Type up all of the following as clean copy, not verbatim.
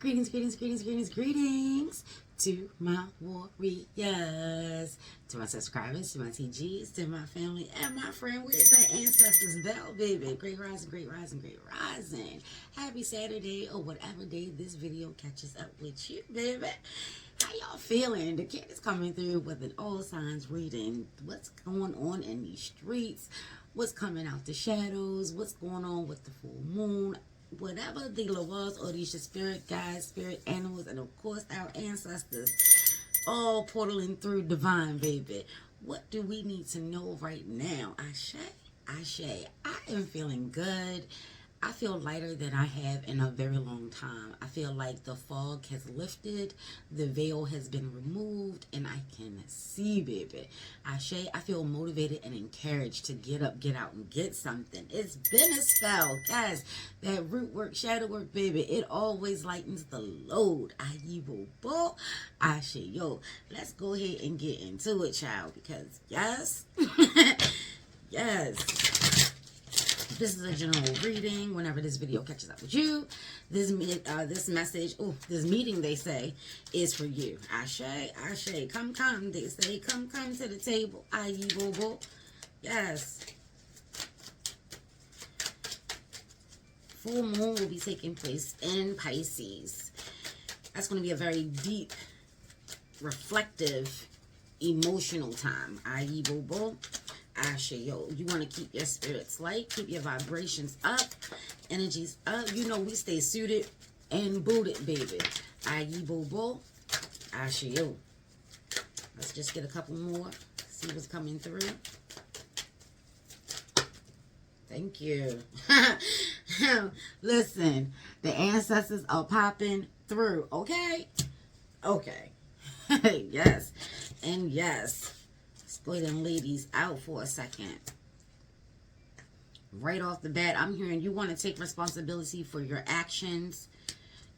Greetings, greetings, greetings, greetings, greetings to my warriors, to my subscribers, to my TGs, to my family, and my friend. Where's that ancestors bell, baby? Great rising, great rising, great rising. Happy Saturday or whatever day this video catches up with you, baby. How y'all feeling? The kid is coming through with an all signs reading. What's going on in these streets? What's coming out the shadows? What's going on with the full moon? Whatever the laws or these spirit guides, spirit animals, and of course our ancestors, all portaling through divine, baby. What do we need to know right now? Ashe, Ashe. I am feeling good. I feel lighter than I have in a very long time. I feel like the fog has lifted, the veil has been removed, and I can see, baby. Ashe, I feel motivated and encouraged to get up, get out, and get something. It's been a spell, guys. That root work, shadow work, baby, it always lightens the load. Ayibo, Ashe, yo, let's go ahead and get into it, child, because yes, yes. This is a general reading. Whenever this video catches up with you, this message, this meeting, they say, is for you. Ashe, Ashe, come, they say, come to the table. Aye, bobo. Yes. Full moon will be taking place in Pisces. That's going to be a very deep, reflective, emotional time. Aye, bobo. Ashe, yo, you want to keep your spirits light, keep your vibrations up, energies up. You know we stay suited and booted, baby. Aye, bobo. Ashe, yo. Let's just get a couple more. See what's coming through. Thank you. Listen, the ancestors are popping through, okay? Okay. Yes. And yes. Go ahead and lay these out for a second. Right off the bat, I'm hearing you want to take responsibility for your actions.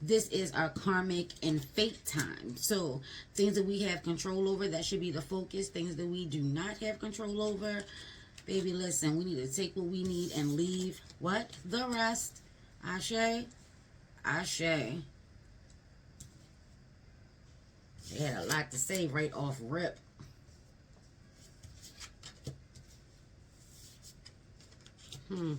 This is our karmic and fate time. So things that we have control over, that should be the focus. Things that we do not have control over, baby, listen, we need to take what we need and leave what? The rest. Ashe, Ashe. They had a lot to say right off rip. And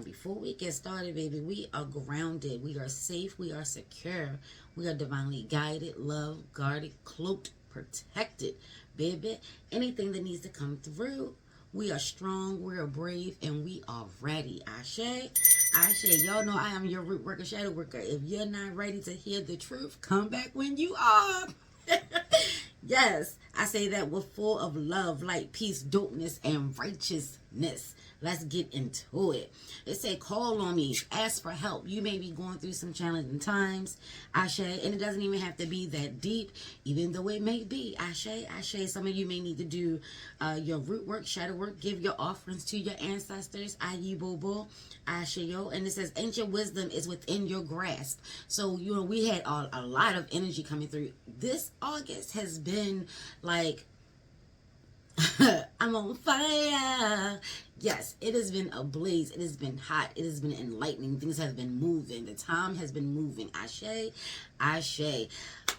before we get started, baby, we are grounded. We are safe. We are secure. We are divinely guided, loved, guarded, cloaked, protected. Baby, anything that needs to come through, we are strong, we are brave, and we are ready. Ashe, Ashe. Y'all know I am your root worker, shadow worker. If you're not ready to hear the truth, come back when you are. Yes, I say that with full of love, light, peace, dopeness, and righteousness. Let's get into it. It say, call on me, ask for help. You may be going through some challenging times, Ashe, and it doesn't even have to be that deep, even though it may be. Ashe, Ashe. Some of you may need to do your root work, shadow work, give your offerings to your ancestors. Ayi bobo, Ashe yo. And it says, ancient wisdom is within your grasp. So, you know, we had a lot of energy coming through. This August has been like, I'm on fire. Yes, it has been a blaze. It has been hot. It has been enlightening. Things have been moving. The time has been moving. Ashe, Ashe.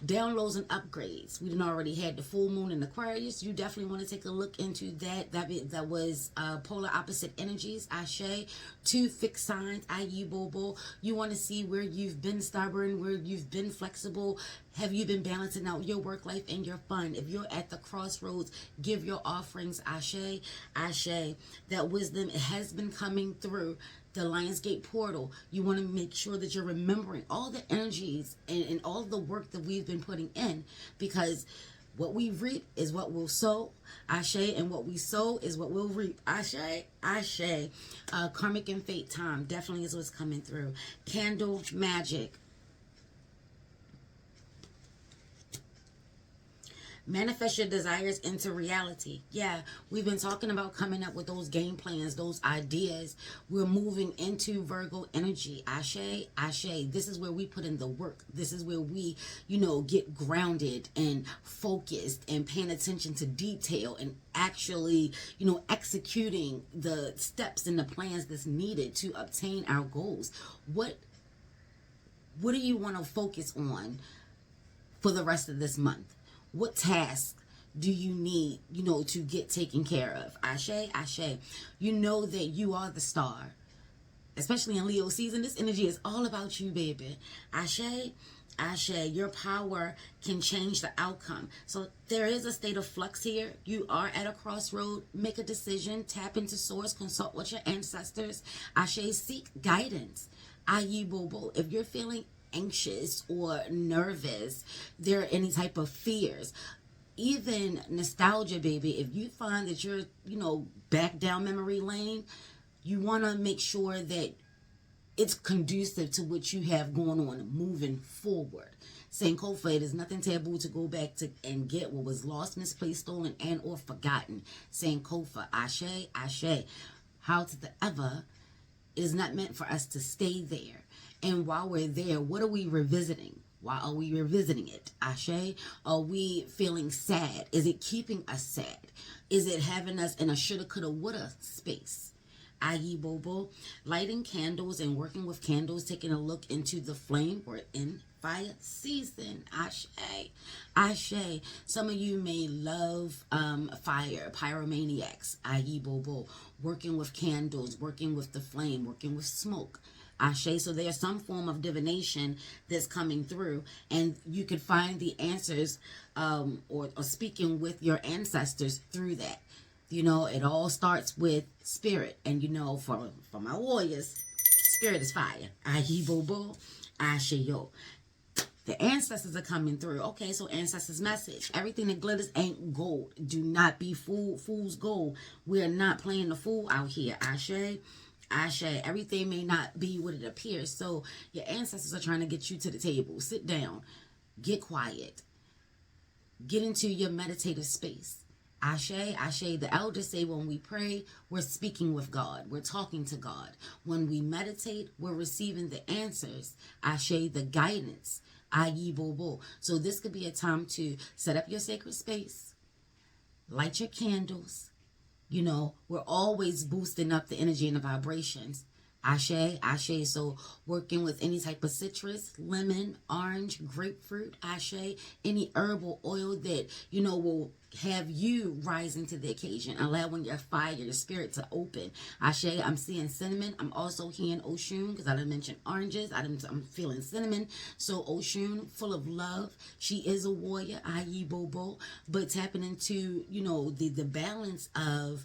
Downloads and upgrades. We done already had the full moon in Aquarius. You definitely want to take a look into that. That was polar opposite energies. Ashe. 2 fixed signs. Ayi bobo. You want to see where you've been stubborn, where you've been flexible. Have you been balancing out your work life and your fun? If you're at the crossroads, give your offerings. Ashe, Ashe. That wisdom has been coming through the Lionsgate portal. You want to make sure that you're remembering all the energies and all the work that we've been putting in, because what we reap is what we'll sow. Ashe. And what we sow is what we'll reap. Ashe, Ashe. Karmic and fate time definitely is what's coming through. Candle magic. Manifest your desires into reality. Yeah, we've been talking about coming up with those game plans, those ideas. We're moving into Virgo energy. Ashe, Ashe. This is where we put in the work. This is where we, get grounded and focused and paying attention to detail and actually, executing the steps and the plans that's needed to obtain our goals. What What do you want to focus on for the rest of this month? What tasks do you need, to get taken care of? Ashe, Ashe. You know that you are the star. Especially in Leo season, this energy is all about you, baby. Ashe, Ashe, your power can change the outcome. So there is a state of flux here. You are at a crossroad. Make a decision. Tap into source. Consult with your ancestors. Ashe, seek guidance. Ayi Bobo. If you're feeling anxious or nervous, there are any type of fears, even nostalgia, baby, if you find that you're, back down memory lane, you want to make sure that it's conducive to what you have going on moving forward. Sankofa, it is nothing taboo to go back to and get what was lost, misplaced, stolen, and or forgotten. Sankofa, Ashe, Ashe. How to the ever, it is not meant for us to stay there. And while we're there, what are we revisiting? Why are we revisiting it? Ashe? Are we feeling sad? Is it keeping us sad? Is it having us in a shoulda, coulda, woulda space? Ayi Bobo. Lighting candles and working with candles, taking a look into the flame. We're in fire season. Ashe. Ashe. Some of you may love fire, pyromaniacs. Ayi Bobo. Working with candles, working with the flame, working with smoke. Ashe. So there's some form of divination that's coming through, and you could find the answers or speaking with your ancestors through that. It all starts with spirit, and for my warriors, spirit is fire. Ayi Bobo, Ashe yo. The ancestors are coming through. Okay, so ancestors' message. Everything that glitters ain't gold. Do not be fool's gold. We are not playing the fool out here. Ashe. Ashe, everything may not be what it appears. So your ancestors are trying to get you to the table. Sit down. Get quiet. Get into your meditative space. Ashe, Ashe. The elders say when we pray, we're speaking with God. We're talking to God. When we meditate, we're receiving the answers. Ashe, the guidance. Ayi Bobo. So this could be a time to set up your sacred space. Light your candles. We're always boosting up the energy and the vibrations. Ashe, Ashe. So working with any type of citrus, lemon, orange, grapefruit, Ashe, any herbal oil that, will have you rising to the occasion, allowing your fire, your spirit to open. Ashe, I'm seeing cinnamon. I'm also hearing Oshun, because I didn't mention oranges. I'm feeling cinnamon. So Oshun, full of love. She is a warrior, Ayi Bobo, but tapping into, the balance of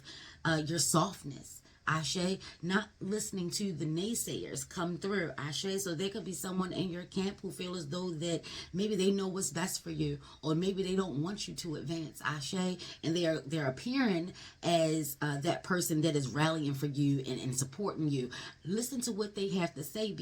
your softness. Ashe, not listening to the naysayers come through. Ashe, so there could be someone in your camp who feel as though that maybe they know what's best for you, or maybe they don't want you to advance. Ashe, and they're appearing as that person that is rallying for you and supporting you. Listen to what they have to say,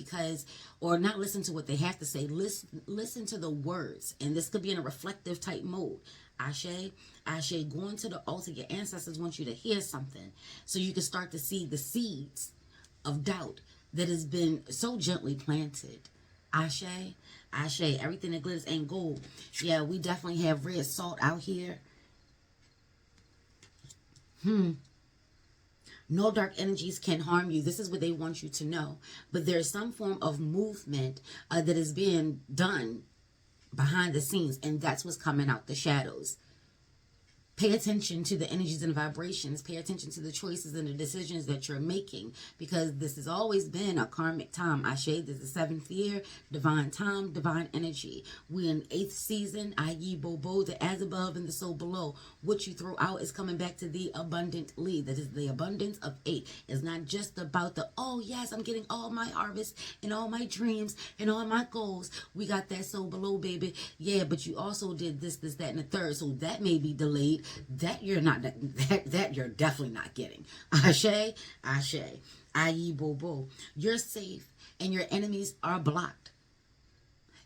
or not listen to what they have to say. Listen to the words, and this could be in a reflective type mode. Ashe, Ashe, going to the altar. Your ancestors want you to hear something so you can start to see the seeds of doubt that has been so gently planted. Ashe, Ashe, everything that glitters ain't gold. Yeah, we definitely have red salt out here. No dark energies can harm you. This is what they want you to know. But there's some form of movement that is being done behind the scenes, and that's what's coming out the shadows. Pay attention to the energies and vibrations. Pay attention to the choices and the decisions that you're making, because this has always been a karmic time. Ashe, this is the 7th year, divine time, divine energy. We're in 8th season, Ayi Bobo, the as above and the so below. What you throw out is coming back to the abundantly. That is the abundance of 8. It's not just about the, oh yes, I'm getting all my harvest and all my dreams and all my goals. We got that so below, baby. Yeah, but you also did this, that, and the third. So that may be delayed. That you're not, that you're definitely not getting. Ashe, Ashe, Ayi Bobo. You're safe and your enemies are blocked.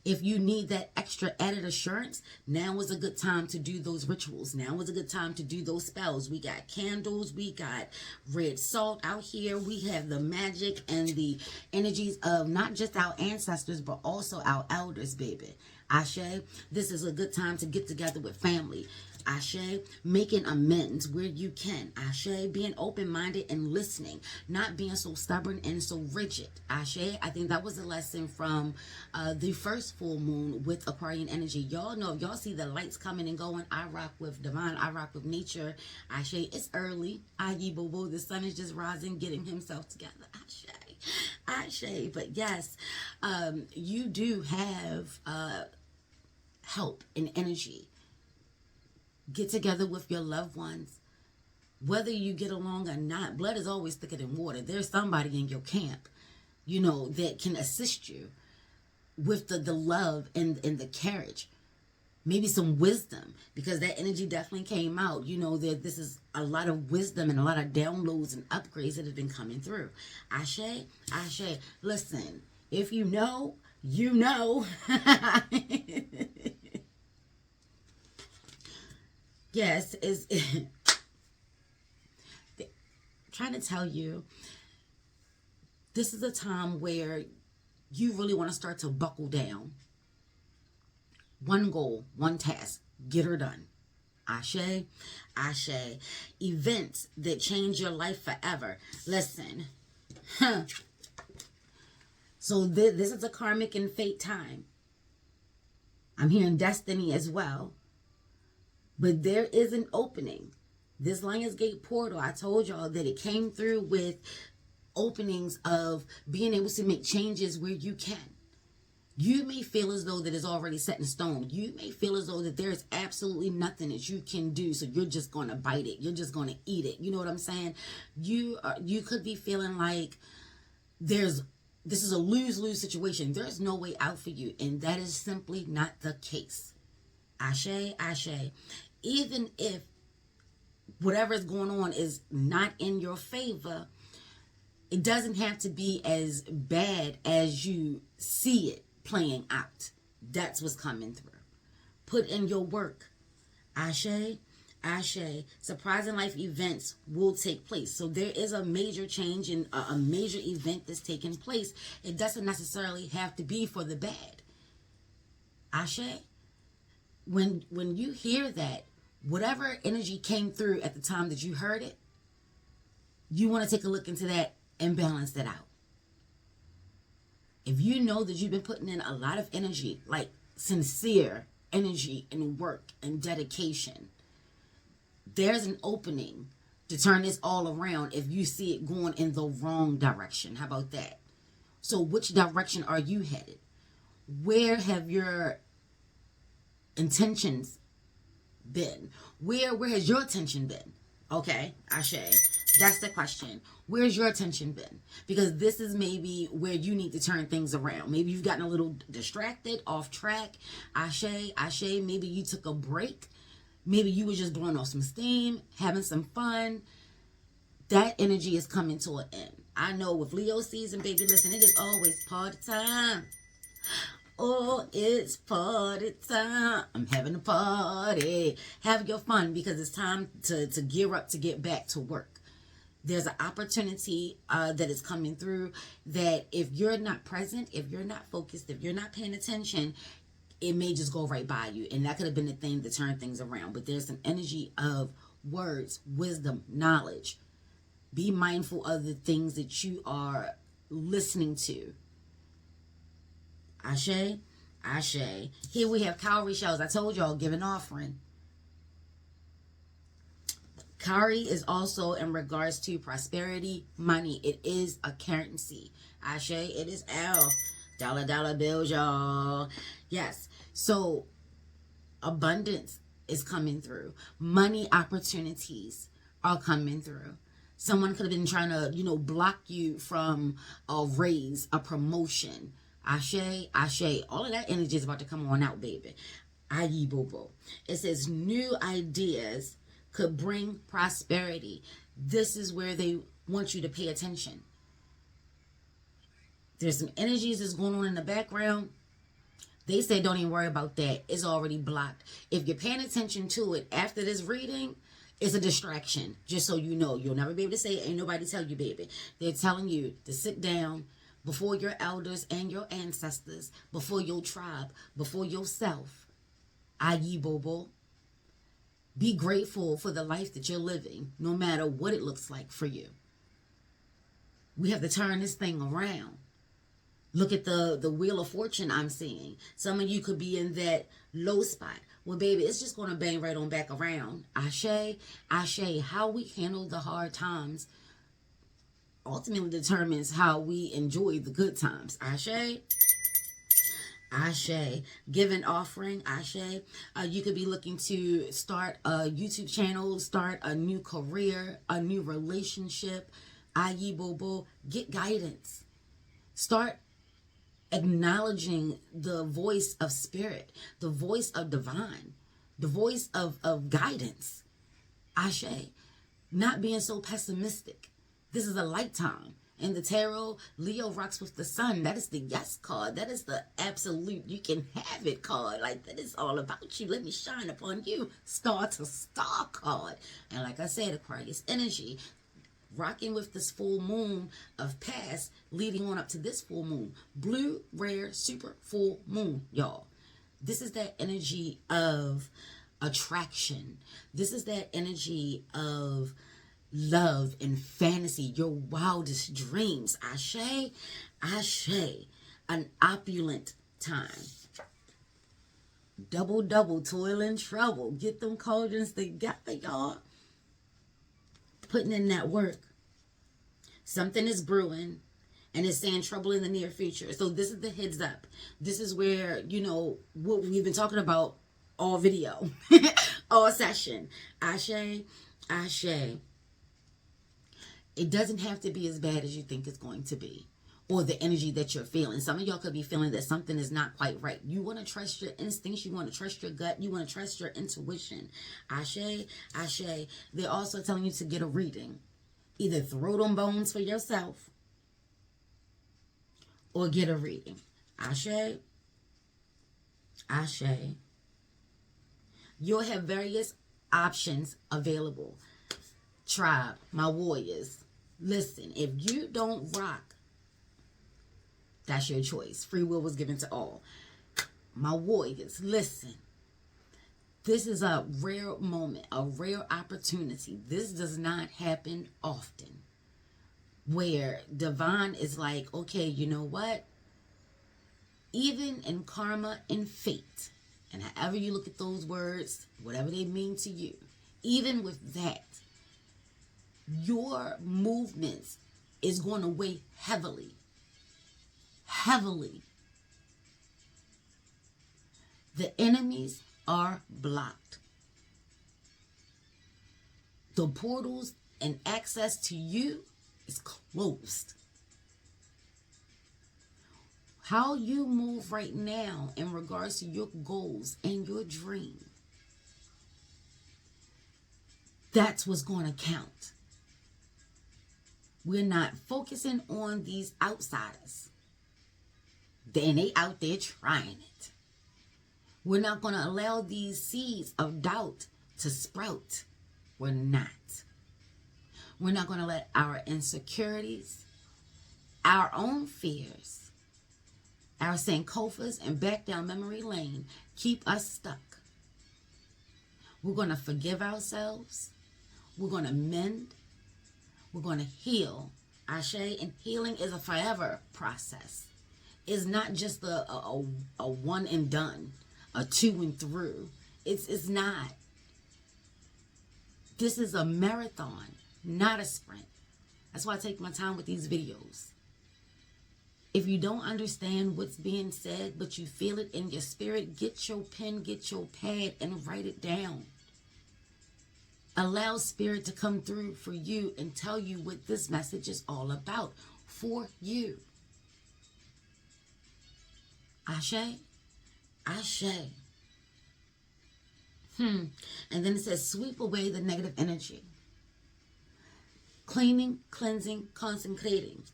If you need that extra added assurance, now is a good time to do those rituals. Now is a good time to do those spells. We got candles. We got red salt out here. We have the magic and the energies of not just our ancestors, but also our elders, baby. Ashe, this is a good time to get together with family. Ashe, making amends where you can. Ashe, being open-minded and listening, not being so stubborn and so rigid. Ashe, I think that was a lesson from the first full moon with Aquarian energy. Y'all know, y'all see the lights coming and going. I rock with divine. I rock with nature. Ashe, it's early. Ayi Bobo, the sun is just rising, getting himself together. Ashe. Ashe. But yes, you do have help and energy. Get together with your loved ones. Whether you get along or not, blood is always thicker than water. There's somebody in your camp, you know, that can assist you with the love and the carriage. Maybe some wisdom, because that energy definitely came out. You know, that this is a lot of wisdom and a lot of downloads and upgrades that have been coming through. Ashe, Ashe. Listen, if you know, you know. Yes, is trying to tell you, this is a time where you really want to start to buckle down. One goal, one task, get her done. Ashe, Ashe. Events that change your life forever. Listen. So this is a karmic and fate time. I'm hearing destiny as well. But there is an opening. This Lionsgate portal, I told y'all that it came through with openings of being able to make changes where you can. You may feel as though that it's already set in stone. You may feel as though that there's absolutely nothing that you can do, so you're just going to bite it. You're just going to eat it. You know what I'm saying? You could be feeling like this is a lose-lose situation. There's no way out for you, and that is simply not the case. Ashe, Ashe. Even if whatever is going on is not in your favor, it doesn't have to be as bad as you see it playing out. That's what's coming through. Put in your work. Ashe, Ashe. Surprising life events will take place. So there is a major change in a major event that's taking place. It doesn't necessarily have to be for the bad. Ashe. When you hear that, whatever energy came through at the time that you heard it, you want to take a look into that and balance that out. If you know that you've been putting in a lot of energy, like sincere energy and work and dedication, there's an opening to turn this all around if you see it going in the wrong direction. How about that? So which direction are you headed? Where have your intentions been? Where has your attention been? Okay, Ashe. That's the question. Where's your attention been? Because this is maybe where you need to turn things around. Maybe you've gotten a little distracted, off track. Ashe, Ashe. Maybe you took a break. Maybe you were just blowing off some steam, having some fun. That energy is coming to an end. I know with Leo season, baby, listen, it is always party time. Oh, it's party time. I'm having a party. Have your fun, because it's time to gear up to get back to work. There's an opportunity that is coming through that if you're not present, if you're not focused, if you're not paying attention, it may just go right by you. And that could have been the thing to turn things around. But there's an energy of words, wisdom, knowledge. Be mindful of the things that you are listening to. Ashe, Ashe. Here we have cowrie shells. I told y'all, give an offering. Cowrie is also in regards to prosperity, money. It is a currency. Ashe, it is L. Dollar bills, y'all. Yes. So abundance is coming through. Money opportunities are coming through. Someone could have been trying to, block you from a raise, a promotion. Ashe, Ashe. All of that energy is about to come on out, baby. Ayi Bobo. It says new ideas could bring prosperity. This is where they want you to pay attention. There's some energies that's going on in the background. They say don't even worry about that. It's already blocked. If you're paying attention to it after this reading, it's a distraction. Just so you know. You'll never be able to say it. Ain't nobody tell you, baby. They're telling you to sit down before your elders and your ancestors, before your tribe, before yourself. Ayi Bobo. Be grateful for the life that you're living, no matter what it looks like for you. We have to turn this thing around. Look at the wheel of fortune I'm seeing. Some of you could be in that low spot. Well, baby, it's just going to bang right on back around. Ashe, ashe. How we handle the hard times ultimately determines how we enjoy the good times. Ashe. Ashe. Give an offering. Ashe. You could be looking to start a YouTube channel, start a new career, a new relationship. Ayi bobo. Get guidance. Start acknowledging the voice of spirit, the voice of divine, the voice of guidance. Ashe. Not being so pessimistic. This is a lifetime. In the tarot, Leo rocks with the sun. That is the yes card. That is the absolute you can have it card. Like, that is all about you. Let me shine upon you. Star to star card. And like I said, Aquarius energy, rocking with this full moon of past, leading on up to this full moon. Blue, rare, super full moon, y'all. This is that energy of attraction. This is that energy of love and fantasy, your wildest dreams. Ashe, ashe. An opulent time. Double, double, toil and trouble. Get them cauldrons together, y'all. Putting in that work. Something is brewing, and it's saying trouble in the near future. So this is the heads up. This is where, you know, what we've been talking about all video, all session. Ashe, ashe. It doesn't have to be as bad as you think it's going to be, or the energy that you're feeling. Some of y'all could be feeling that something is not quite right. You want to trust your instincts. You want to trust your gut. You want to trust your intuition. Ashe, ashe. They're also telling you to get a reading. Either throw them bones for yourself or get a reading. Ashe, ashe. You'll have various options available. Tribe, my warriors. Listen, if you don't rock, that's your choice. Free will was given to all. My warriors, listen. This is a rare moment, a rare opportunity. This does not happen often. Where divine is like, okay, you know what? Even in karma and fate, and however you look at those words, whatever they mean to you, even with that, your movements is going to weigh heavily. Heavily. The enemies are blocked. The portals and access to you is closed. How you move right now in regards to your goals and your dream, that's what's going to count. We're not focusing on these outsiders. Then they out there trying it. We're not going to allow these seeds of doubt to sprout. We're not. We're not going to let our insecurities, our own fears, our Sankofas and back down memory lane keep us stuck. We're going to forgive ourselves. We're going to mend. We're going to heal. Ashe, and healing is a forever process. It's not just a one and done, a two and through. It's not. This is a marathon, not a sprint. That's why I take my time with these videos. If you don't understand what's being said, but you feel it in your spirit, get your pen, get your pad, and write it down. Allow spirit to come through for you and tell you what this message is all about for you. Ashe, ashe. And then it says, sweep away the negative energy. Cleaning, cleansing, consecrating.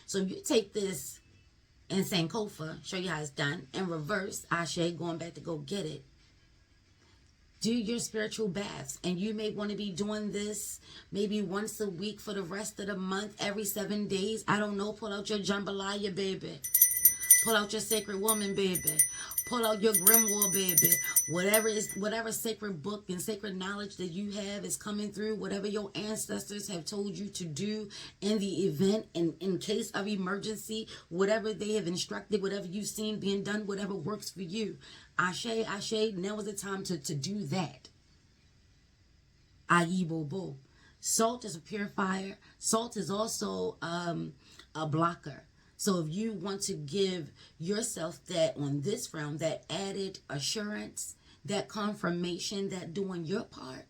So you take this in Sankofa, show you how it's done, in reverse, Ashe, going back to go get it. Do your spiritual baths. And you may want to be doing this maybe once a week for the rest of the month, every 7 days. I don't know. Pull out your jambalaya, baby. Pull out your sacred woman, baby. Pull out your grimoire, baby. Whatever sacred book and sacred knowledge that you have is coming through. Whatever your ancestors have told you to do in the event, in case of emergency, whatever they have instructed, whatever you've seen being done, whatever works for you. Ashe, ashe, now is the time to do that. Ayi bobo. Salt is a purifier. Salt is also a blocker. So if you want to give yourself that on this round, that added assurance, that confirmation, that doing your part,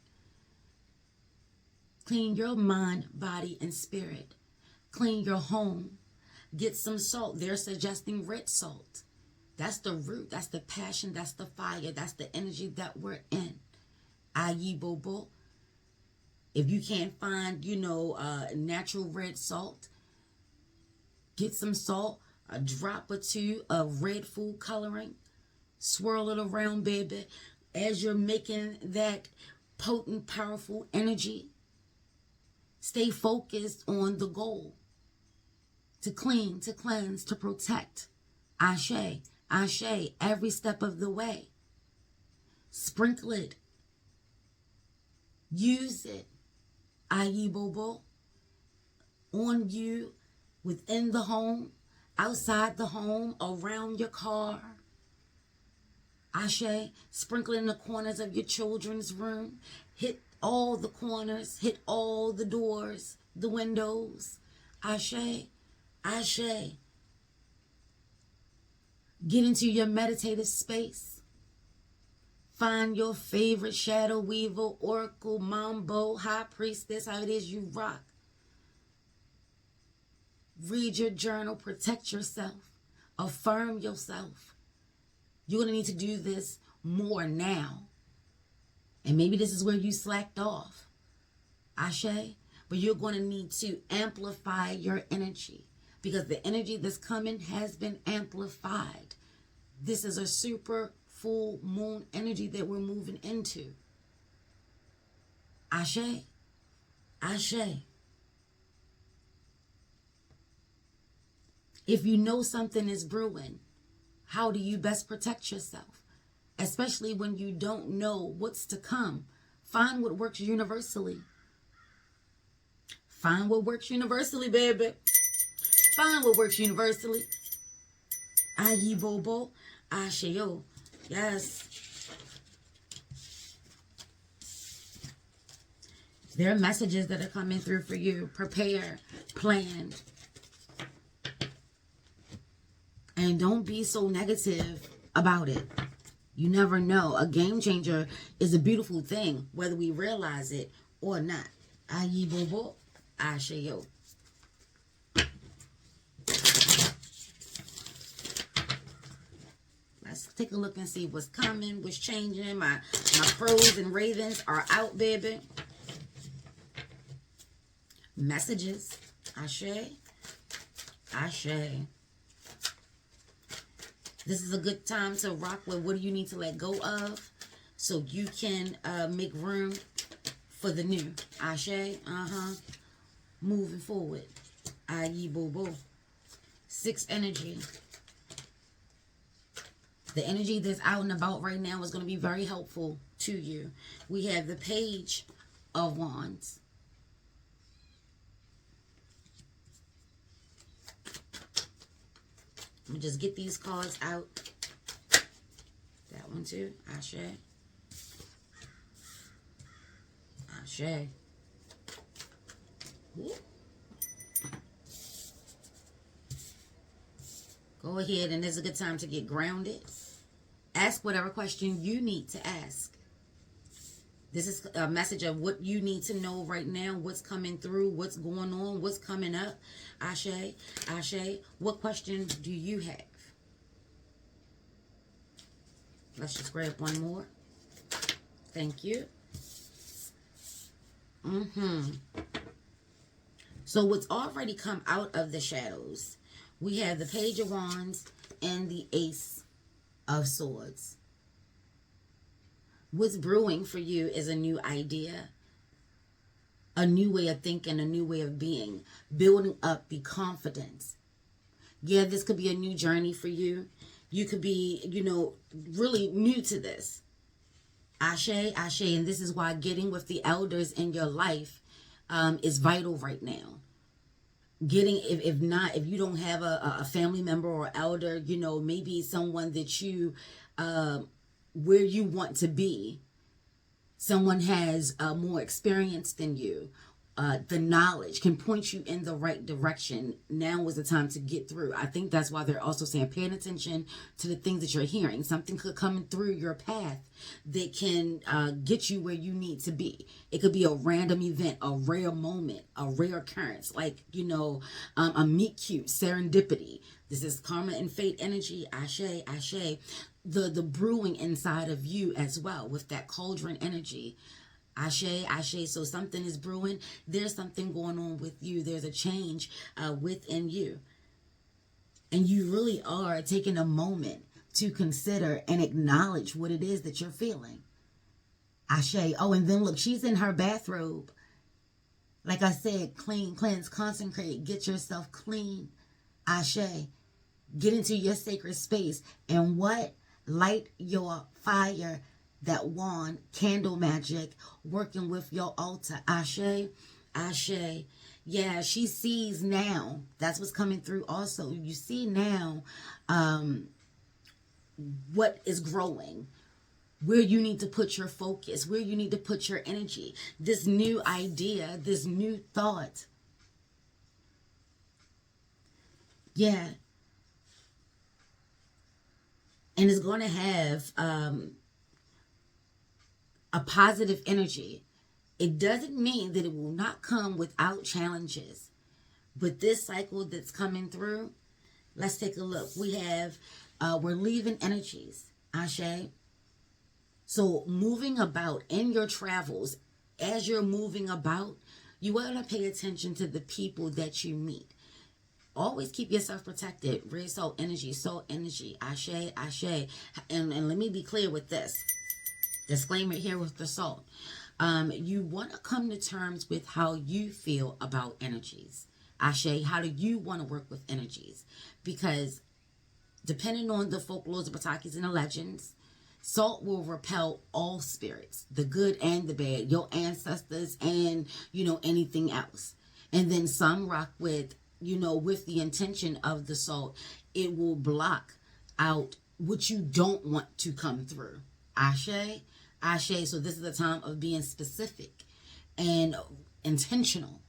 clean your mind, body, and spirit. Clean your home. Get some salt. They're suggesting red salt. That's the root. That's the passion. That's the fire. That's the energy that we're in. Ayi bobo. If you can't find, natural red salt, get some salt, a drop or two of red food coloring. Swirl it around, baby. As you're making that potent, powerful energy, stay focused on the goal. To clean, to cleanse, to protect. Ashe, ashe, every step of the way. Sprinkle it. Use it. Ayi bobo. On you. Within the home, outside the home, around your car. Ashe, sprinkle in the corners of your children's room. Hit all the corners, hit all the doors, the windows. Ashe, ashe. Get into your meditative space. Find your favorite shadow weaver, oracle, mambo, high priestess, how it is you rock. Read your journal, protect yourself, affirm yourself. You're going to need to do this more now. And maybe this is where you slacked off. Ashe. But you're going to need to amplify your energy because the energy that's coming has been amplified. This is a super full moon energy that we're moving into. Ashe. Ashe. If you know something is brewing, how do you best protect yourself? Especially when you don't know what's to come. Find what works universally. Find what works universally, baby. Find what works universally. Ayi bobo, asheo. Yes. There are messages that are coming through for you. Prepare, plan. And don't be so negative about it. You never know. A game changer is a beautiful thing, whether we realize it or not. Ayi bobo, asheo. Let's take a look and see what's coming, what's changing. My crows and ravens are out, baby. Messages. Ashe. Ashe. This is a good time to rock with what do you need to let go of so you can make room for the new. Ashe, moving forward. Ayi bobo. 6 energy. The energy that's out and about right now is going to be very helpful to you. We have the Page of Wands. Let me just get these cards out. That one too. Ashe. Ashe. Ooh. Go ahead, and it's a good time to get grounded. Ask whatever question you need to ask. This is a message of what you need to know right now, what's coming through, what's going on, what's coming up. Ashe, Ashe, what question do you have? Let's just grab one more. Thank you. So what's already come out of the shadows, we have the Page of Wands and the Ace of Swords. What's brewing for you is a new idea, a new way of thinking, a new way of being, building up the confidence. Yeah, this could be a new journey for you. You could be, really new to this. Ashe, Ashe. And this is why getting with the elders in your life is vital right now. Getting, if not, if you don't have a family member or elder, maybe someone that you, where you want to be, someone has more experience than you, the knowledge can point you in the right direction. Now was the time to get through. I think that's why they're also saying paying attention to the things that you're hearing. Something could come through your path that can get you where you need to be. It could be a random event, a rare moment, a rare occurrence, like, a meet cute, serendipity. This is karma and fate energy. Ashe, Ashe. The brewing inside of you as well with that cauldron energy. Ashe, Ashe. So something is brewing. There's something going on with you. There's a change within you. And you really are taking a moment to consider and acknowledge what it is that you're feeling. Ashe. Oh, and then look, she's in her bathrobe. Like I said, clean, cleanse, consecrate. Get yourself clean. Ashe. Get into your sacred space. And what? Light your fire, that wand, candle magic, working with your altar. Ashe, Ashe. Yeah, she sees now. That's what's coming through also. You see now what is growing, where you need to put your focus, where you need to put your energy. This new idea, this new thought. Yeah. And it's going to have a positive energy. It doesn't mean that it will not come without challenges. But this cycle that's coming through, let's take a look. We have, we're leaving energies. Ashe. So moving about in your travels, as you're moving about, you want to pay attention to the people that you meet. Always keep yourself protected. Red soul energy, Ashe, Ashe. And let me be clear with this. Disclaimer here with the soul. You want to come to terms with how you feel about energies. Ashe, how do you want to work with energies? Because depending on the folklores, the Patakis, and the legends, salt will repel all spirits, the good and the bad, your ancestors and, anything else. And then some rock with, with the intention of the salt, it will block out what you don't want to come through. Ashe, Ashe. So this is the time of being specific and intentional.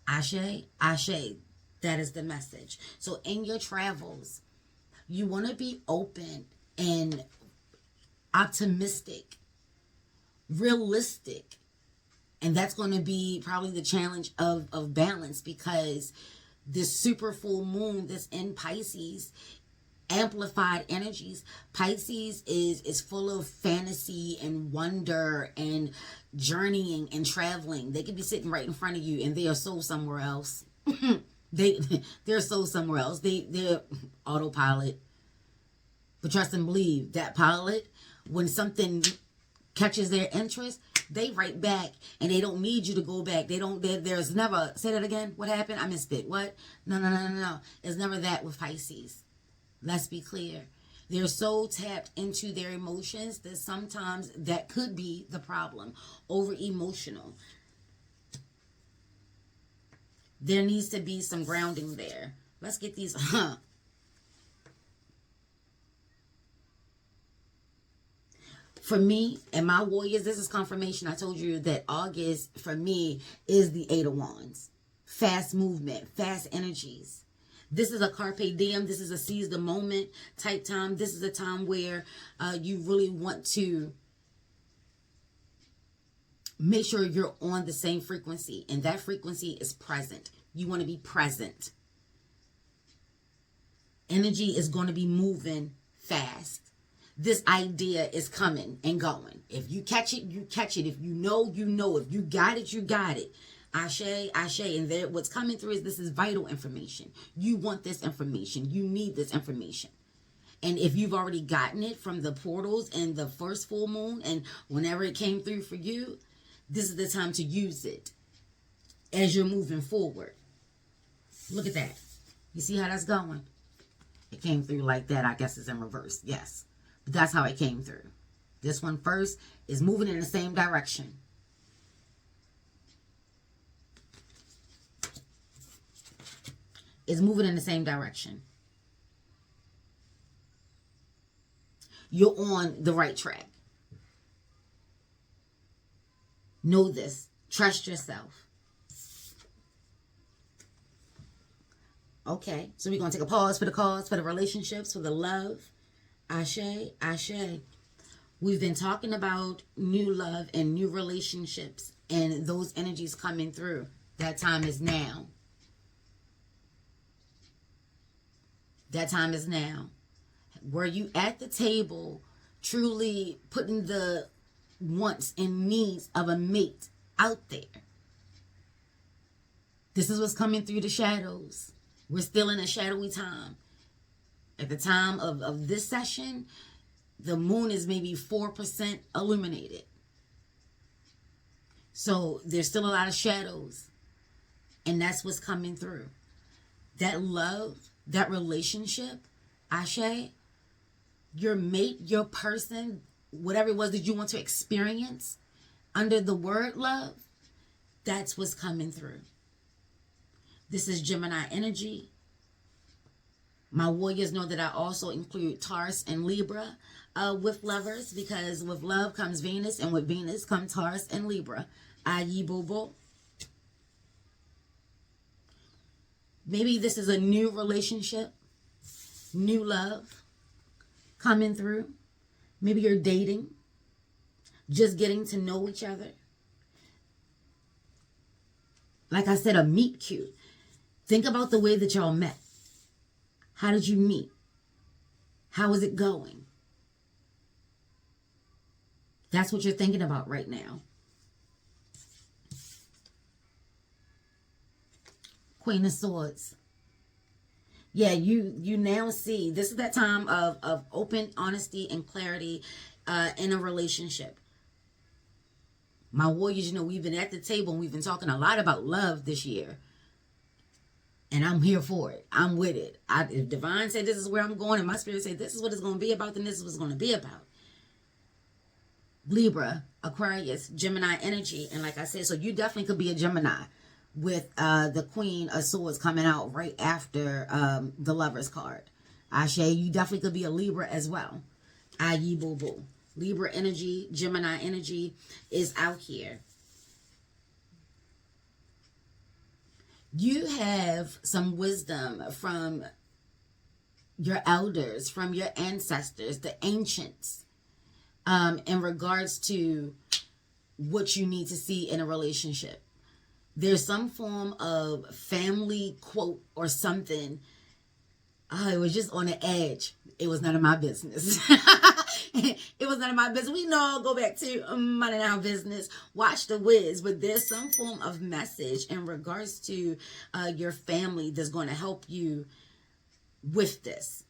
Ashe, Ashe. That is the message. So in your travels, you want to be open and optimistic, realistic. And that's going to be probably the challenge of balance, because this super full moon that's in Pisces, amplified energies. Pisces is full of fantasy and wonder and journeying and traveling. They could be sitting right in front of you and they are so somewhere else. They're so somewhere else. They're autopilot. But trust and believe that pilot, when something catches their interest, they write back and they don't need you to go back. There's never, say that again. What happened? I missed it. What? No. It's never that with Pisces. Let's be clear. They're so tapped into their emotions that sometimes that could be the problem. Over emotional. There needs to be some grounding there. Let's get these. For me and my warriors, this is confirmation. I told you that August, for me, is the 8 of Wands. Fast movement, fast energies. This is a carpe diem. This is a seize the moment type time. This is a time where you really want to make sure you're on the same frequency. And that frequency is present. You want to be present. Energy is going to be moving fast. This idea is coming and going. If you catch it, you catch it. If you know, you know. If you got it, you got it. Ashe, Ashe. And there, what's coming through is this is vital information. You want this information. You need this information. And if you've already gotten it from the portals and the first full moon and whenever it came through for you, this is the time to use it as you're moving forward. Look at that. You see how that's going? It came through like that. I guess it's in reverse. Yes. But that's how it came through. This one first is moving in the same direction. It's moving in the same direction. You're on the right track. Know this. Trust yourself. Okay, so we're going to take a pause for the cause, for the relationships, for the love. Ashe, ashe. We've been talking about new love and new relationships and those energies coming through. That time is now. That time is now. Were you at the table truly putting the wants and needs of a mate out there? This is what's coming through the shadows. We're still in a shadowy time. At the time of this session, the moon is maybe 4% illuminated. So there's still a lot of shadows. And that's what's coming through. That love, that relationship, Ashe, your mate, your person, whatever it was that you want to experience under the word love, that's what's coming through. This is Gemini energy. My warriors know that I also include Taurus and Libra with lovers, because with love comes Venus, and with Venus comes Taurus and Libra. Aye, boo-boo. Maybe this is a new relationship, new love coming through. Maybe you're dating, just getting to know each other. Like I said, a meet cute. Think about the way that y'all met. How did you meet? How is it going? That's what you're thinking about right now. Queen of Swords. Yeah, you now see, this is that time of open honesty and clarity in a relationship. My warriors, we've been at the table and we've been talking a lot about love this year. And I'm here for it. I'm with it. If Divine said this is where I'm going, and my spirit said this is what it's going to be about, then this is what it's going to be about. Libra, Aquarius, Gemini energy. And like I said, so you definitely could be a Gemini with the Queen of Swords coming out right after the Lover's card. Ashe, you definitely could be a Libra as well. Aye, boo boo. Libra energy, Gemini energy is out here. You have some wisdom from your elders, from your ancestors, the ancients, in regards to what you need to see in a relationship. There's some form of family quote or something. It was just on the edge. It was none of my business. It was none of my business. We know, go back to Money Now Business, watch The Wiz, but there's some form of message in regards to your family that's going to help you with this.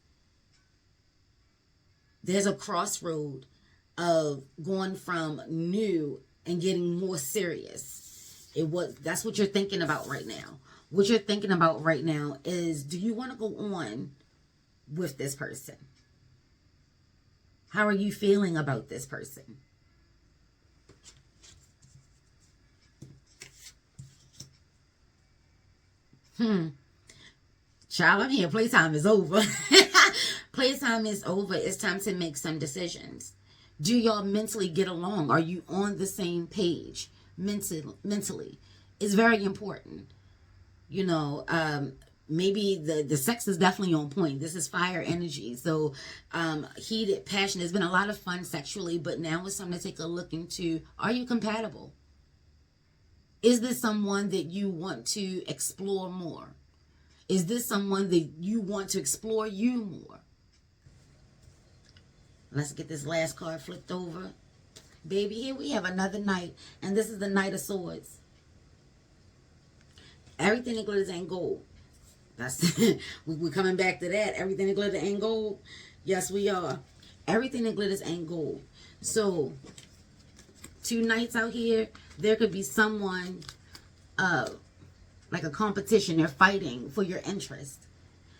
There's a crossroad of going from new and getting more serious. That's what you're thinking about right now. What you're thinking about right now is, do you want to go on with this person? How are you feeling about this person? Child, I'm here. Playtime is over. Playtime is over. It's time to make some decisions. Do y'all mentally get along? Are you on the same page mentally? It's very important. Maybe the sex is definitely on point. This is fire energy. So heated, passion. There's been a lot of fun sexually, but now it's time to take a look into, are you compatible? Is this someone that you want to explore more? Is this someone that you want to explore you more? Let's get this last card flipped over. Baby, here we have another knight, and this is the Knight of Swords. Everything that glitters ain't gold. That's we're coming back to that. Everything that glitters ain't gold. Yes, we are. Everything that glitters ain't gold. So, two knights out here. There could be someone, like a competition. They're fighting for your interest.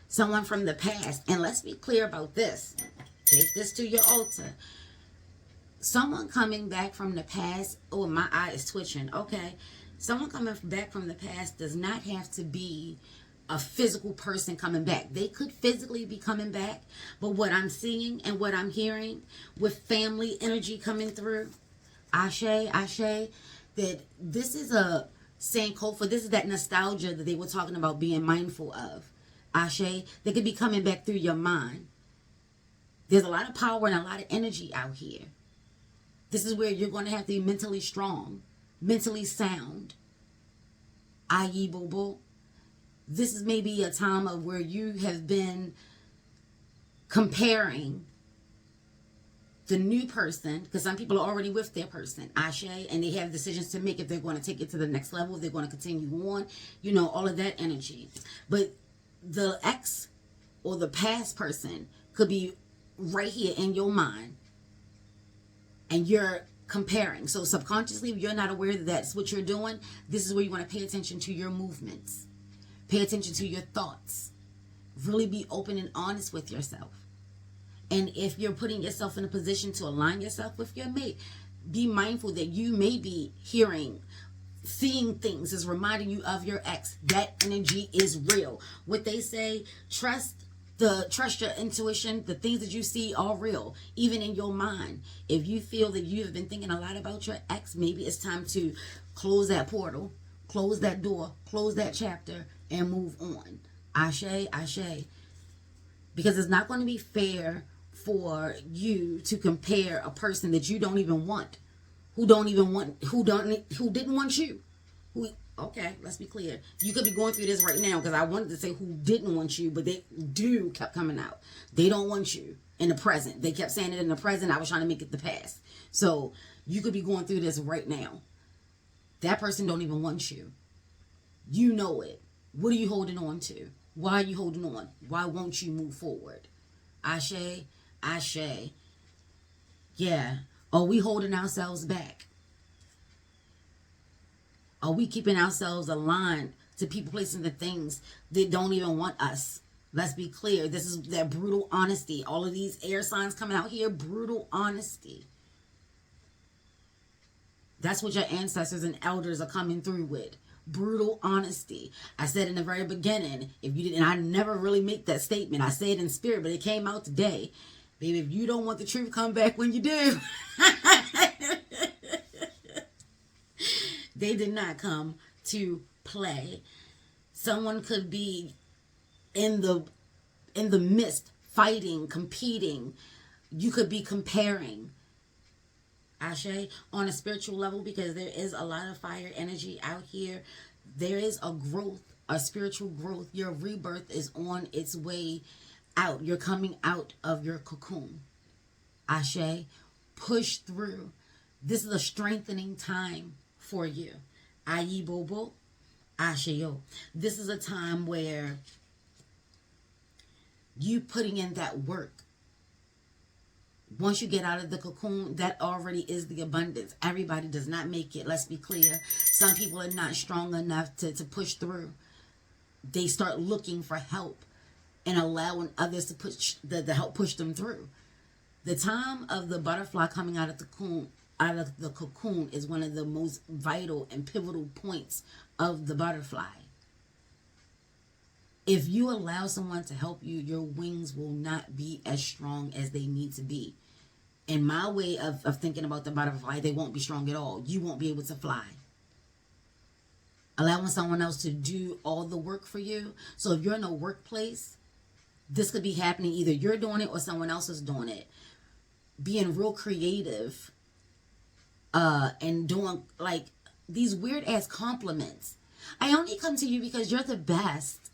Someone from the past. And let's be clear about this. Take this to your altar. Someone coming back from the past. Oh, my eye is twitching. Okay. Someone coming back from the past does not have to be a physical person coming back. They could physically be coming back, but what I'm seeing and what I'm hearing with family energy coming through, Ashe, that this is a Sankofa. This is that nostalgia that they were talking about being mindful of. Ashe, they could be coming back through your mind. There's a lot of power and a lot of energy out here. This is where you're going to have to be mentally strong, mentally sound. I.e. Bobo. This is maybe a time of where you have been comparing the new person, because some people are already with their person, Ashe, and they have decisions to make if they're going to take it to the next level, if they're going to continue on, you know, all of that energy. But the ex or the past person could be right here in your mind, and you're comparing. So subconsciously, if you're not aware that that's what you're doing, this is where you want to pay attention to your movements. Pay attention to your thoughts. Really be open and honest with yourself. And if you're putting yourself in a position to align yourself with your mate, be mindful that you may be hearing, seeing things is reminding you of your ex. That energy is real. What they say, trust your intuition. The things that you see are real, even in your mind. If you feel that you have been thinking a lot about your ex, maybe it's time to close that portal, close that door, close that chapter, and move on. Ashe. Because it's not going to be fair for you to compare a person that you don't even want, who didn't want you. Okay, let's be clear. You could be going through this right now, because I wanted to say who didn't want you, but they do kept coming out. They don't want you in the present. They kept saying it in the present. I was trying to make it the past. So you could be going through this right now. That person don't even want you. You know it. What are you holding on to? Why are you holding on? Why won't you move forward? Ashe. Yeah. Are we holding ourselves back? Are we keeping ourselves aligned to people, placing the things that don't even want us? Let's be clear. This is that brutal honesty. All of these air signs coming out here, brutal honesty. That's what your ancestors and elders are coming through with. Brutal honesty. I said in the very beginning, if you didn't, and I never really make that statement. I say it in spirit, but it came out today. Baby, if you don't want the truth, come back when you do. They did not come to play. Someone could be in the midst, fighting, competing. You could be comparing. Ashe, on a spiritual level, because there is a lot of fire energy out here. There is a growth, a spiritual growth. Your rebirth is on its way out. You're coming out of your cocoon. Ashe, push through. This is a strengthening time for you. Ayi Bobo, Asheyo. This is a time where you putting in that work. Once you get out of the cocoon, that already is the abundance. Everybody does not make it. Let's be clear. Some people are not strong enough to push through. They start looking for help and allowing others to push the help push them through. The time of the butterfly coming out of the cocoon is one of the most vital and pivotal points of the butterfly. If you allow someone to help you, your wings will not be as strong as they need to be. In my way of thinking about the butterfly, they won't be strong at all. You won't be able to fly. Allowing someone else to do all the work for you. So if you're in a workplace, this could be happening. Either you're doing it or someone else is doing it. Being real creative and doing like these weird ass compliments. I only come to you because you're the best.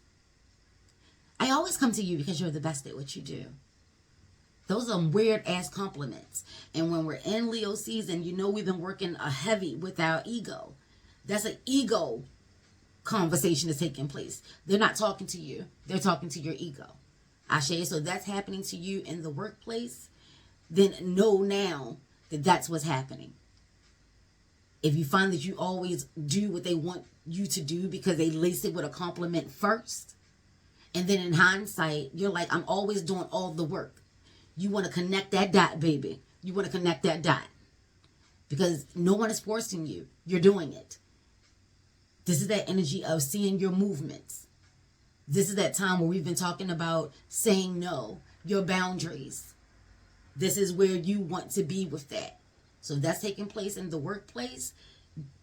I always come to you because you're the best at what you do. Those are weird ass compliments. And when we're in Leo season, you know we've been working heavy with our ego. That's an ego conversation that's taking place. They're not talking to you. They're talking to your ego. Ashe, so that's happening to you in the workplace. Then know now that that's what's happening. If you find that you always do what they want you to do because they lace it with a compliment first, And then in hindsight, you're like, I'm always doing all the work. You want to connect that dot, baby. You want to connect that dot. Because no one is forcing you. You're doing it. This is that energy of seeing your movements. This is that time where we've been talking about saying no, your boundaries. This is where you want to be with that. So that's taking place in the workplace.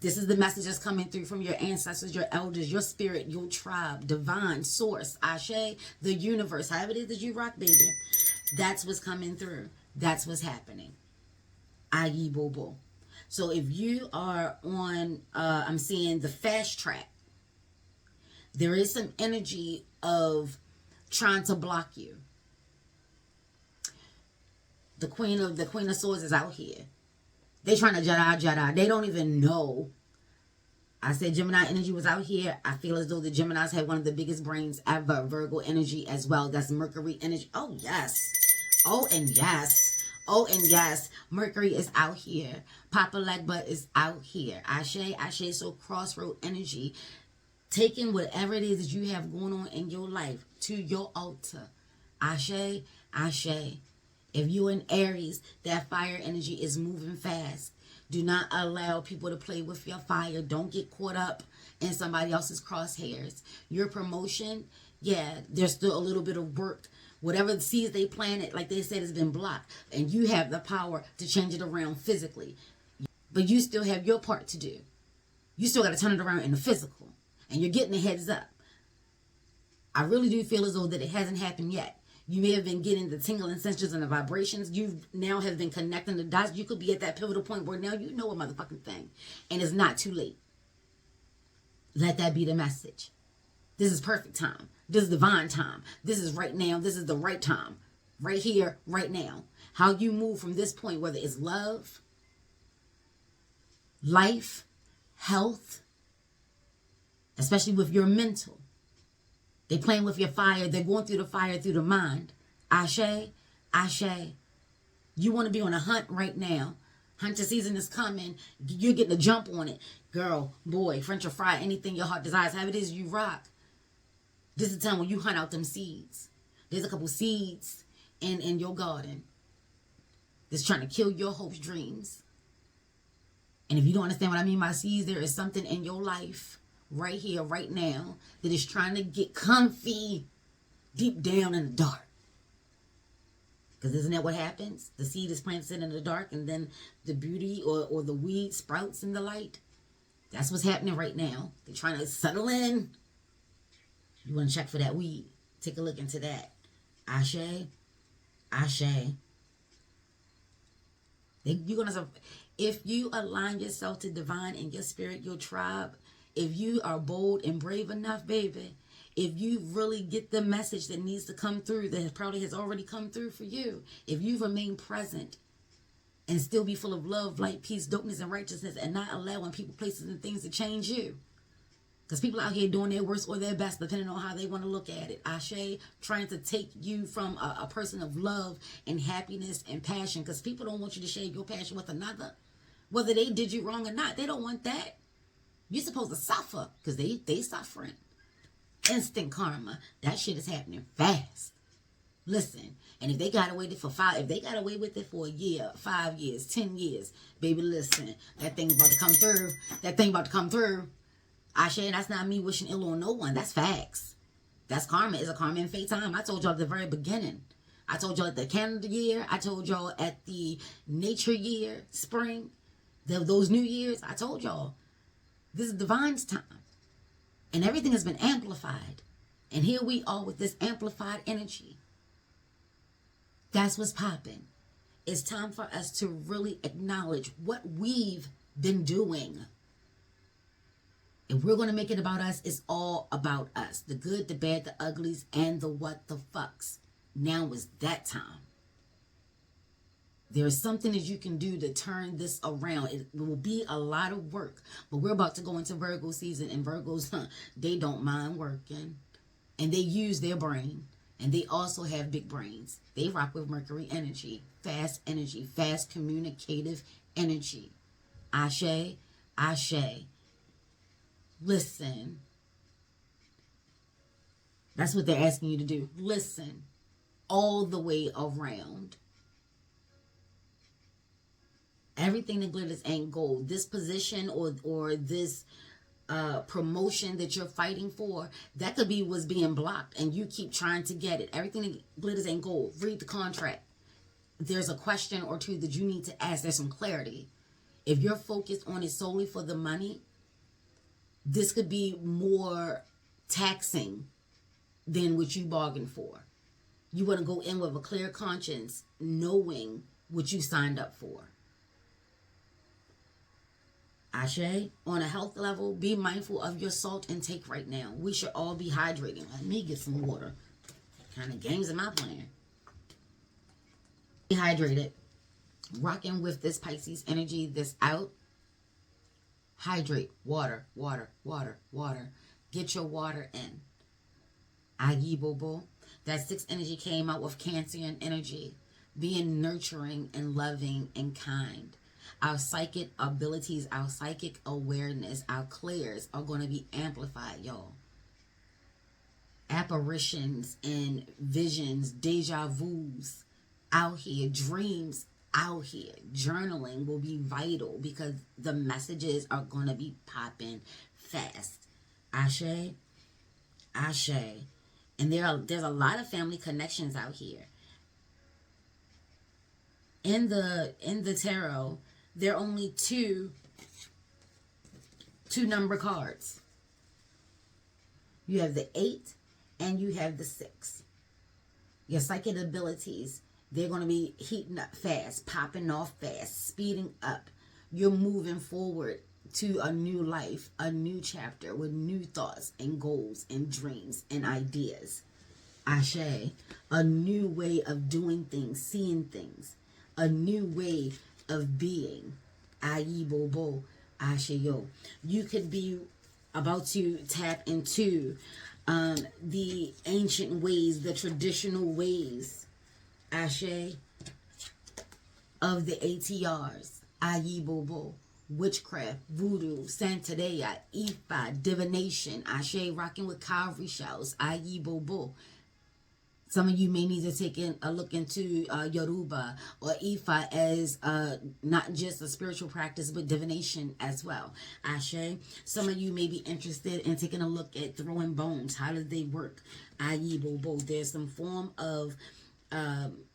This is the message that's coming through from your ancestors, your elders, your spirit, your tribe, divine, source, Ashe, the universe, however it is that you rock, baby. That's what's coming through. That's what's happening. Ayi Bobo. So if you are on, I'm seeing the fast track, there is some energy of trying to block you. The Queen of Swords is out here. They trying to Jedi. They don't even know. I said Gemini energy was out here. I feel as though the Geminis have one of the biggest brains ever. Virgo energy as well. That's Mercury energy. Oh, yes. Oh, and yes. Oh, and yes. Mercury is out here. Papa Legba is out here. Ashe. So crossroad energy. Taking whatever it is that you have going on in your life to your altar. Ashe. If you're in Aries, that fire energy is moving fast. Do not allow people to play with your fire. Don't get caught up in somebody else's crosshairs. Your promotion, yeah, there's still a little bit of work. Whatever the seeds they planted, like they said, has been blocked. And you have the power to change it around physically. But you still have your part to do. You still got to turn it around in the physical. And you're getting a heads up. I really do feel as though that it hasn't happened yet. You may have been getting the tingling sensations and the vibrations. You now have been connecting the dots. You could be at that pivotal point where now you know a motherfucking thing. And it's not too late. Let that be the message. This is perfect time. This is divine time. This is right now. This is the right time. Right here, right now. How you move from this point, whether it's love, life, health, especially with your mental. They playing with your fire. They're going through the fire through the mind. Ashe. You want to be on a hunt right now. Hunter season is coming. You're getting a jump on it. Girl, boy, French or fry, anything your heart desires. However it is you rock. This is the time when you hunt out them seeds. There's a couple seeds in your garden that's trying to kill your hopes, dreams. And if you don't understand what I mean by seeds, there is something in your life right here, right now, that is trying to get comfy deep down in the dark. Because isn't that what happens? The seed is planted in the dark and then the beauty or the weed sprouts in the light. That's what's happening right now. They're trying to settle in. You want to check for that weed. Take a look into that. Ashe. If you align yourself to divine and your spirit, your tribe, if you are bold and brave enough, baby, if you really get the message that needs to come through, that probably has already come through for you, if you remain present and still be full of love, light, peace, dopeness, and righteousness, and not allowing people, places, and things to change you. Because people out here doing their worst or their best, depending on how they want to look at it. Ashe, trying to take you from a person of love and happiness and passion. Because people don't want you to share your passion with another. Whether they did you wrong or not, they don't want that. You're supposed to suffer because they suffering. Instant karma. That shit is happening fast. Listen, and if they got away with it for a year, 5 years, 10 years, baby, listen, that thing about to come through. Ashe, that's not me wishing ill on no one. That's facts. That's karma. It's a karma and fate time. I told y'all at the very beginning. I told y'all at the calendar year. I told y'all at the nature year, spring. Those New Years. I told y'all. This is divine's time. And everything has been amplified. And here we are with this amplified energy. That's what's popping. It's time for us to really acknowledge what we've been doing. If we're going to make it about us, it's all about us. The good, the bad, the uglies, and the what the fucks. Now is that time. There is something that you can do to turn this around. It will be a lot of work. But we're about to go into Virgo season. And Virgos, they don't mind working. And they use their brain. And they also have big brains. They rock with Mercury energy, fast communicative energy. Ashe. Listen. That's what they're asking you to do. Listen all the way around. Everything that glitters ain't gold. This position or this promotion that you're fighting for, that could be what's being blocked and you keep trying to get it. Everything that glitters ain't gold. Read the contract. There's a question or two that you need to ask. There's some clarity. If you're focused on it solely for the money, this could be more taxing than what you bargained for. You want to go in with a clear conscience, knowing what you signed up for. Ashe, on a health level, be mindful of your salt intake right now. We should all be hydrating. Let me get some water. What kind of games am I playing? Be hydrated. Rocking with this Pisces energy this out. Hydrate. Water, water, water, water. Get your water in. Agibobo. That sixth energy came out with Cancerian energy. Being nurturing and loving and kind. Our psychic abilities, our psychic awareness, our clairs are going to be amplified, y'all. Apparitions and visions, deja vus out here, dreams out here. Journaling will be vital because the messages are going to be popping fast. Ashe, Ashe. And there's a lot of family connections out here. In the tarot, there are only two number cards. You have the 8 and you have the 6. Your psychic abilities, they're going to be heating up fast, popping off fast, speeding up. You're moving forward to a new life, a new chapter with new thoughts and goals and dreams and ideas. Ashe, a new way of doing things, seeing things, a new way of being. Ayi bobo, ashe yo. You could be about to tap into the ancient ways, the traditional ways, ashe, of the ATRs. Ayi bobo. Witchcraft, voodoo, Santeria, Ifa, divination, ashe, rocking with cowrie shells, ayi bobo. Some of you may need to take a look into Yoruba or Ifa as not just a spiritual practice, but divination as well. Ashe. Some of you may be interested in taking a look at throwing bones. How do they work? Ayi bobo. There's some form of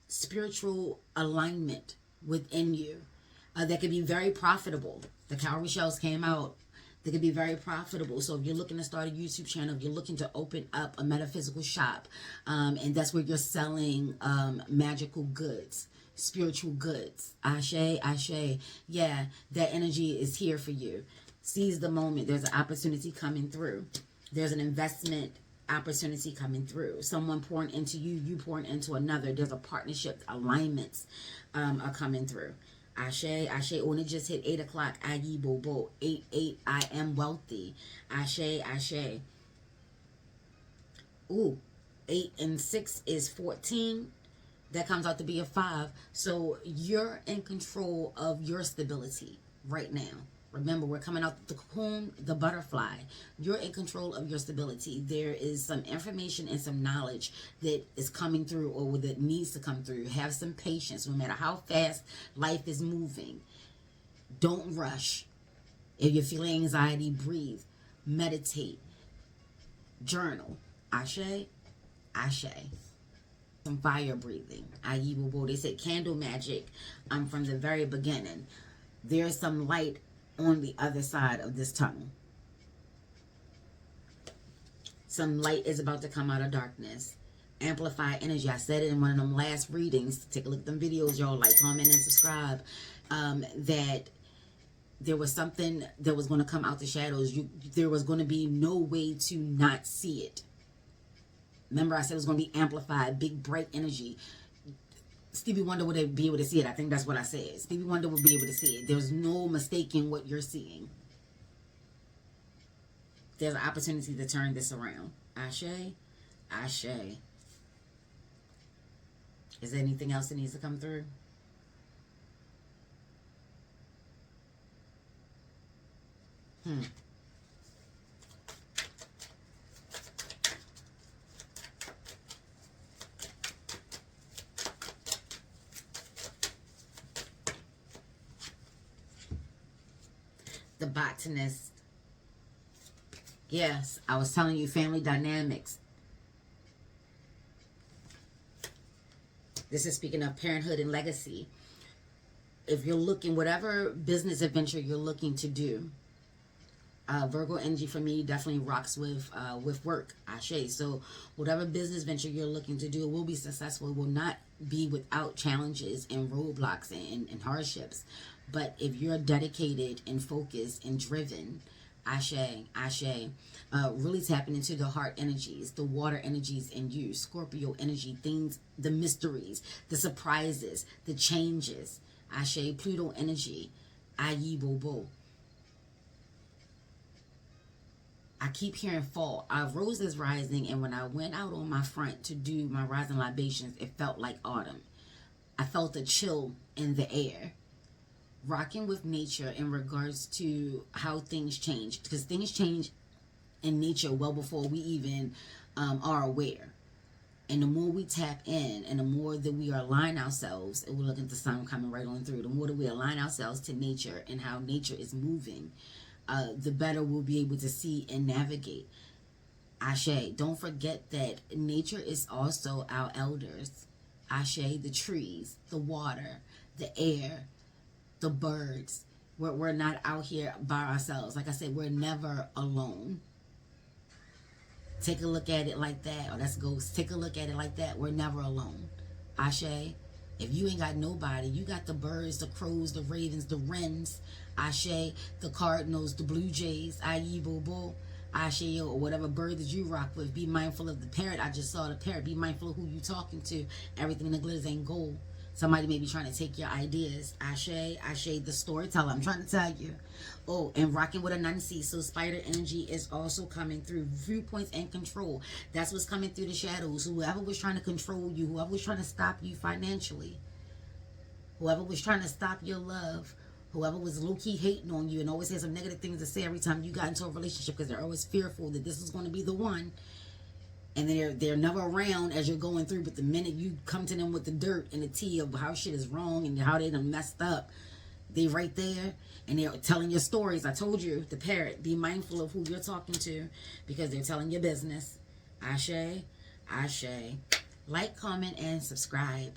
spiritual alignment within you that could be very profitable. The cowrie shells came out. They could be very profitable. So if you're looking to start a YouTube channel, if you're looking to open up a metaphysical shop, and that's where you're selling magical goods, spiritual goods, ashe, ashe, yeah, that energy is here for you. Seize the moment. There's an opportunity coming through. There's an investment opportunity coming through. Someone pouring into you, you pouring into another. There's a partnership, alignments are coming through. Ashe, ashe, when it just hit 8 o'clock, ayi bobo, 8, I am wealthy. Ashe, ashe. Ooh, 8 and 6 is 14. That comes out to be a 5. So you're in control of your stability right now. Remember, we're coming out the cocoon, the butterfly. You're in control of your stability. There is some information and some knowledge that is coming through or that needs to come through. Have some patience no matter how fast life is moving. Don't rush. If you're feeling anxiety, breathe. Meditate. Journal. Ashe, ashe. Some fire breathing. Ayi bobo. They said candle magic from the very beginning. There's some light on the other side of this tunnel. Some light is about to come out of darkness. Amplify energy. I said it in one of them last readings. Take a look at them videos, y'all. Like, comment, and subscribe. That there was something that was going to come out the shadows. There was going to be no way to not see it. Remember, I said it was going to be amplified. Big, bright energy. Stevie Wonder would be able to see it. I think that's what I said. Stevie Wonder would be able to see it. There's no mistaking what you're seeing. There's an opportunity to turn this around. Ashe, ashe. Is there anything else that needs to come through? the botanist. Yes, I was telling you, family dynamics. This is speaking of parenthood and legacy. If you're looking, whatever business adventure you're looking to do, Virgo energy for me definitely rocks with work, Ashe. So whatever business venture you're looking to do, it will be successful. It will not be without challenges and roadblocks and hardships. But if you're dedicated and focused and driven, Ashe, Ashe, really tapping into the heart energies, the water energies in you, Scorpio energy, things, the mysteries, the surprises, the changes, Ashe, Pluto energy, Ayi Bobo. I keep hearing fall. Rose is rising, and when I went out on my front to do my rising libations, it felt like autumn. I felt a chill in the air. Rocking with nature in regards to how things change, because things change in nature well before we even are aware. And the more we tap in, and the more that we align ourselves, and we're looking at the sun coming right on through, the more that we align ourselves to nature and how nature is moving, the better we'll be able to see and navigate. Ashe, don't forget that nature is also our elders. Ashe, the trees, the water, the air, the birds. We're not out here by ourselves. Like I said, we're never alone. Take a look at it like that. Oh, that's ghost. Take a look at it like that. We're never alone. Ashe, if you ain't got nobody, you got the birds, the crows, the ravens, the wrens, Ashe, the cardinals, the blue jays, Ayi Bobo, Ashe, or whatever bird that you rock with. Be mindful of the parrot. I just saw the parrot. Be mindful of who you talking to. Everything that glitters ain't gold. Somebody may be trying to take your ideas. Ashe, Ashe, the storyteller. I'm trying to tell you. Oh, and rocking with a Loom&Sea. So spider energy is also coming through. Viewpoints and control. That's what's coming through the shadows. Whoever was trying to control you, whoever was trying to stop you financially, whoever was trying to stop your love, whoever was low-key hating on you and always had some negative things to say every time you got into a relationship because they're always fearful that this is going to be the one. And they're never around as you're going through, but the minute you come to them with the dirt and the tea of how shit is wrong and how they done messed up, they right there and they're telling your stories. I told you, the parrot, be mindful of who you're talking to because they're telling your business. Ashe, Ashe. Like, comment, and subscribe.